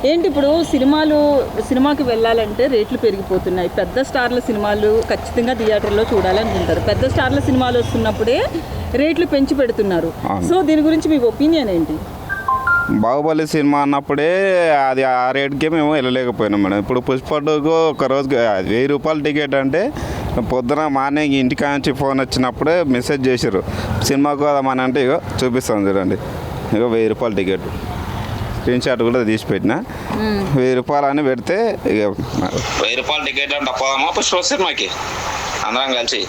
ఏంటి ఇప్పుడు సినిమాకి వెళ్ళాలంటే రేట్లు పెరిగిపోతున్నాయి. పెద్ద స్టార్ల సినిమాలు ఖచ్చితంగా థియేటర్లో చూడాలనుకుంటారు. పెద్ద స్టార్ల సినిమాలు వస్తున్నప్పుడే రేట్లు పెంచి పెడుతున్నారు. సో దీని గురించి మీ ఒపీనియన్ ఏంటి? బాహుబలి సినిమా అన్నప్పుడే అది ఆ రేట్కే మేము వెళ్ళలేకపోయినాం మేడం. ఇప్పుడు పుష్పకు ఒక రోజుకి 1000 రూపాయల టికెట్ అంటే పొద్దున మార్నింగ్ ఇంటికి నుంచి ఫోన్ వచ్చినప్పుడే మెసేజ్ చేశారు సినిమాకు పోదామని. అంటే ఇగో చూపిస్తాను చూడండి, ఇగో 1000 రూపాయల టికెట్ స్క్రీన్ షాట్ కూడా తీసి పెట్టిన. 1000 రూపాయలు అని పెడితే ఇక 1000 రూపాయల టికెట్ అంటే పోదామా పుష్ప సినిమాకి అందరం కలిసి?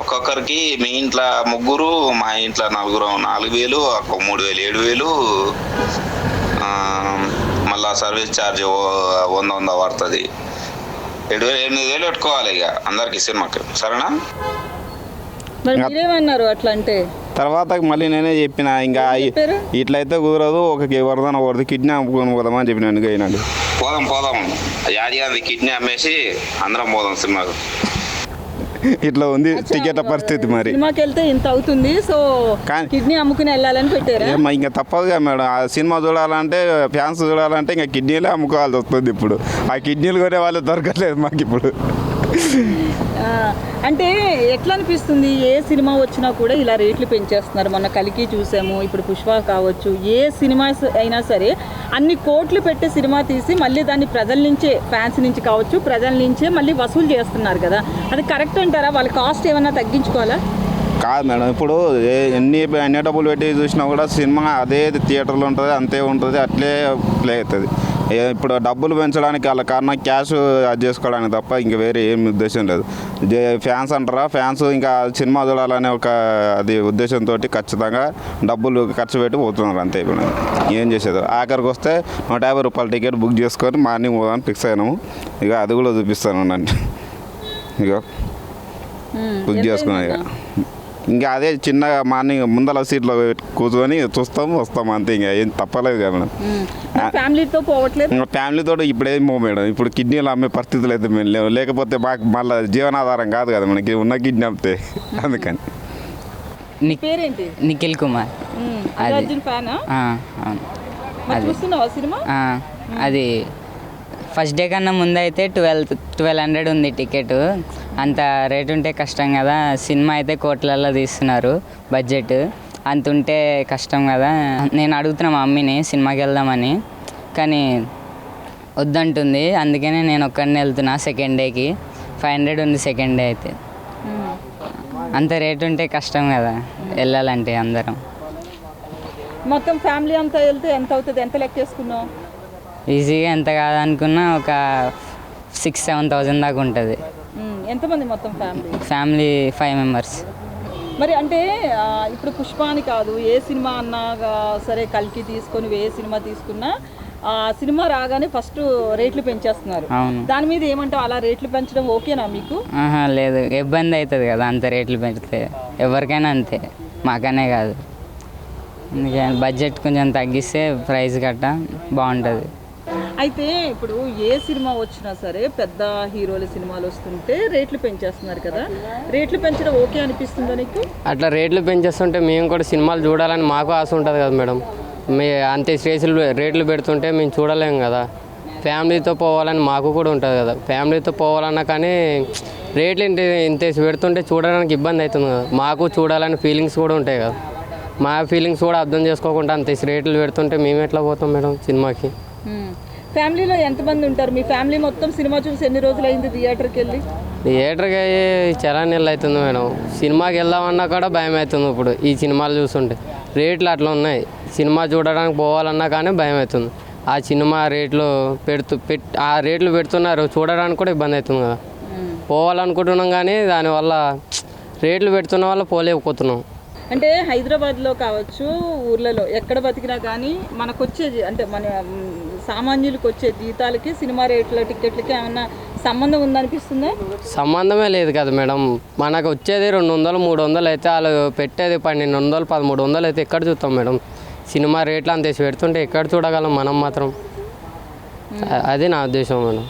ఒక్కొక్కరికి మీ ఇంట్లో 3, మా ఇంట్లో 4, 4000, 3000, 7000, మళ్ళా సర్వీస్ ఛార్జ్ 100 పడుతుంది. 7,000-8,000 పెట్టుకోవాలి ఇక అందరికి సినిమాకి, సరేనా? మరి మీరేమన్నారు అట్లా అంటే? తర్వాత మళ్ళీ నేనే చెప్పిన, ఇంకా ఇట్లయితే కుదరదు, ఒక ఎవరిదైనా ఒకరిది కిడ్నీ అమ్ముకొని పోదామని చెప్పినాను. అయినండి పోదాం యాది కిడ్నీ అమ్మేసి అందరం పోదాం సినిమాకు. ఇట్లా ఉంది టికెట్ పరిస్థితి. మరి సినిమాకి వెళ్తే ఇంత అవుతుంది, సో కిడ్నీ అమ్ముకుని వెళ్ళాలని పెట్టారా? ఇంకా తప్పదుగా మేడం. ఆ సినిమా చూడాలంటే, ఫ్యాన్స్ చూడాలంటే ఇంకా కిడ్నీలే అమ్ముకోవాల్సి వస్తుంది. ఇప్పుడు ఆ కిడ్నీలు కొనే వాళ్ళు దొరకట్లేదు మాకు ఇప్పుడు. అంటే ఎట్లా అనిపిస్తుంది? ఏ సినిమా వచ్చినా కూడా ఇలా రేట్లు పెంచేస్తున్నారు. మొన్న కలికి చూసాము, ఇప్పుడు పుష్ప కావచ్చు. ఏ సినిమా అయినా సరే అన్ని కోట్లు పెట్టి సినిమా తీసి మళ్ళీ దాన్ని ప్రజల నుంచే, ఫ్యాన్స్ నుంచి కావచ్చు, ప్రజల నుంచే మళ్ళీ వసూలు చేస్తున్నారు కదా. అది కరెక్ట్ అంటారా? వాళ్ళ కాస్ట్ ఏమన్నా తగ్గించుకోవాలా? కాదు మేడం, ఇప్పుడు ఎన్ని డబ్బులు పెట్టి చూసినా కూడా సినిమా అదే థియేటర్లో ఉంటుంది, అంతే ఉంటుంది, అట్లే ప్లే అవుతుంది. ఇప్పుడు డబ్బులు పెంచడానికి వాళ్ళ కారణం క్యాష్ అది చేసుకోవడానికి తప్ప ఇంకా వేరే ఏమి ఉద్దేశం లేదు. ఫ్యాన్స్ అంటారా, ఫ్యాన్స్ ఇంకా సినిమా చూడాలనే ఒక అది ఉద్దేశంతో ఖచ్చితంగా డబ్బులు ఖర్చు పెట్టి పోతున్నారు అంతే. ఇప్పుడు ఏం చేసేది, ఆఖరికి వస్తే 150 రూపాయల టికెట్ బుక్ చేసుకొని మార్నింగ్ పోదామని ఫిక్స్ అయినాము. ఇక అది కూడా చూపిస్తాను అండి. ఇక బుక్ చేసుకున్నాను. ఇక ఇంకా అదే చిన్నగా మార్నింగ్ ముందల సీట్లో కూర్చొని చూస్తాము వస్తాము అంతే. ఇంకా ఏం తప్పలేదు కదా మేడం. ఫ్యామిలీతో పోవట్లేదు. ఫ్యామిలీతో ఇప్పుడేం పో మేడం. ఇప్పుడు కిడ్నీలు అమ్మే పరిస్థితులు అయితే మేము లేవు. లేకపోతే మాకు మళ్ళీ జీవనాధారం కాదు కదా మనకి ఉన్న కిడ్నీ అమ్మితే. అందుకని. పేరేంటి? నిఖిల్ కుమార్. అది ఫస్ట్ డే కన్నా ముందు అయితే 1200 ఉంది టికెట్. అంత రేట్ ఉంటే కష్టం కదా. సినిమా అయితే కోట్లల్లో తీస్తున్నారు బడ్జెట్. అంత ఉంటే కష్టం కదా. నేను అడుగుతున్నా మా మమ్మీని సినిమాకి వెళ్దామని, కానీ వద్దంటుంది. అందుకనే నేను ఒక్కడిని వెళ్తున్నా. సెకండ్ డేకి 500 ఉంది సెకండ్ డే అయితే. అంత రేట్ ఉంటే కష్టం కదా వెళ్ళాలంటే అందరం. మొత్తం ఫ్యామిలీ అంతా వెళ్తే ఎంత అవుతుంది? ఎంత లెక్క చేసుకున్నావు? ఈజీగా ఎంత కాదనుకున్నా ఒక 6,000-7,000 దాకా ఉంటుంది. ఎంతమంది మొత్తం ఫ్యామిలీ 5 మెంబర్స్. మరి అంటే ఇప్పుడు పుష్ప అని కాదు, ఏ సినిమా అన్నా సరే, కల్కి తీసుకొని ఏ సినిమా తీసుకున్నా ఆ సినిమా రాగానే ఫస్ట్ రేట్లు పెంచేస్తున్నారు. దాని మీద ఏమంటావు? అలా రేట్లు పెంచడం ఓకేనా మీకు? లేదు, ఇబ్బంది అవుతుంది కదా అంత రేట్లు పెంచితే. ఎవరికైనా అంతే, మాకనే కాదు. అందుకని బడ్జెట్ కొంచెం తగ్గిస్తే ప్రైస్ గట్ట బాగుంటుంది. అయితే ఇప్పుడు ఏ సినిమా వచ్చినా సరే పెద్ద హీరోల సినిమాలు వస్తుంటే రేట్లు పెంచేస్తున్నారు కదా. రేట్లు పెంచడం ఓకే అనిపిస్తుందా నీకు? అట్లా రేట్లు పెంచేస్తుంటే మేము కూడా సినిమాలు చూడాలని మాకు ఆశ ఉంటుంది కదా మేడం. అంతే రేట్లు పెడుతుంటే మేము చూడలేము కదా. ఫ్యామిలీతో పోవాలని మాకు కూడా ఉంటుంది కదా. ఫ్యామిలీతో పోవాలన్నా కానీ రేట్లు ఇంత పెడుతుంటే చూడడానికి ఇబ్బంది అవుతుంది కదా. మాకు చూడాలని ఫీలింగ్స్ కూడా ఉంటాయి కదా. మా ఫీలింగ్స్ కూడా అర్థం చేసుకోకుండా అంత రేట్లు పెడుతుంటే మేము ఎట్లా పోతాం మేడం సినిమాకి? ఫ్యామిలీలో ఎంతమంది ఉంటారు? మీ ఫ్యామిలీ మొత్తం సినిమా చూసి ఎన్ని రోజులు అయింది థియేటర్కి వెళ్ళి? థియేటర్కి అయ్యి చాలా నెలలు అవుతుంది మేడం. సినిమాకి వెళ్దామన్నా కూడా భయం అవుతుంది. ఇప్పుడు ఈ సినిమాలు చూస్తుంటే రేట్లు అట్లా ఉన్నాయి. సినిమా చూడడానికి పోవాలన్నా కానీ భయం అవుతుంది. ఆ సినిమా రేట్లు ఆ రేట్లు పెడుతున్నారు, చూడడానికి కూడా ఇబ్బంది అవుతుంది కదా. పోవాలనుకుంటున్నాం కానీ దానివల్ల రేట్లు పెడుతున్న వల్ల పోలేకపోతున్నాం. అంటే హైదరాబాద్లో కావచ్చు, ఊర్లలో ఎక్కడ బతికినా కానీ మనకు వచ్చేది అంటే మన సామాన్యులకు వచ్చే జీతాలకి సినిమా రేట్ల టికెట్లకి ఏమన్నా సంబంధం ఉందనిపిస్తుందా? సంబంధమే లేదు కదా మేడం. మనకు వచ్చేది 200-300 అయితే వాళ్ళు పెట్టేది 1,200-1,300 అయితే ఎక్కడ చూస్తాం మేడం? సినిమా రేట్లు అంత పెడుతుంటే ఎక్కడ చూడగలం మనం మాత్రం. అది నా ఉద్దేశం మేడం.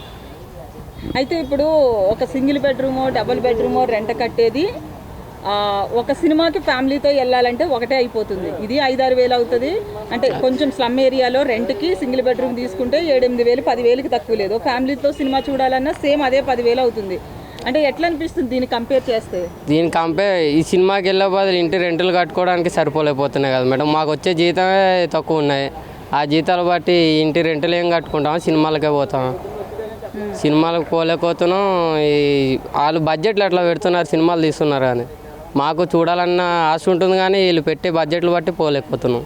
అయితే ఇప్పుడు ఒక సింగిల్ బెడ్రూమో డబుల్ బెడ్రూమో రెంట్ కట్టేది ఒక సినిమాకి ఫ్యామిలీతో వెళ్ళాలంటే ఒకటే అయిపోతుంది. ఇది 5-6 వేలు అవుతుంది. అంటే కొంచెం స్లమ్ ఏరియాలో రెంట్కి సింగిల్ బెడ్రూమ్ తీసుకుంటే 7-8 వేలు 10,000కి తక్కువ లేదు. ఫ్యామిలీతో సినిమా చూడాలన్నా సేమ్ అదే 10,000 అవుతుంది. అంటే ఎట్లా అనిపిస్తుంది దీన్ని కంపేర్ చేస్తే? ఈ సినిమాకి వెళ్ళే బదులు ఇంటి రెంటులు కట్టుకోవడానికి సరిపోలేకపోతున్నాయి కదా మేడం. మాకు వచ్చే జీతమే తక్కువ ఉన్నాయి. ఆ జీతాలు బట్టి ఇంటి రెంటులు ఏం కట్టుకుంటాం, సినిమాలకే పోతాం. సినిమాలకు పోలేకపోతున్నాం. వాళ్ళు బడ్జెట్లు అట్లా పెడుతున్నారు, సినిమాలు తీస్తున్నారు కానీ మాకు చూడాలన్న ఆశ ఉంటుంది కానీ వీళ్ళు పెట్టే బడ్జెట్లు బట్టి పోలేకపోతున్నాం.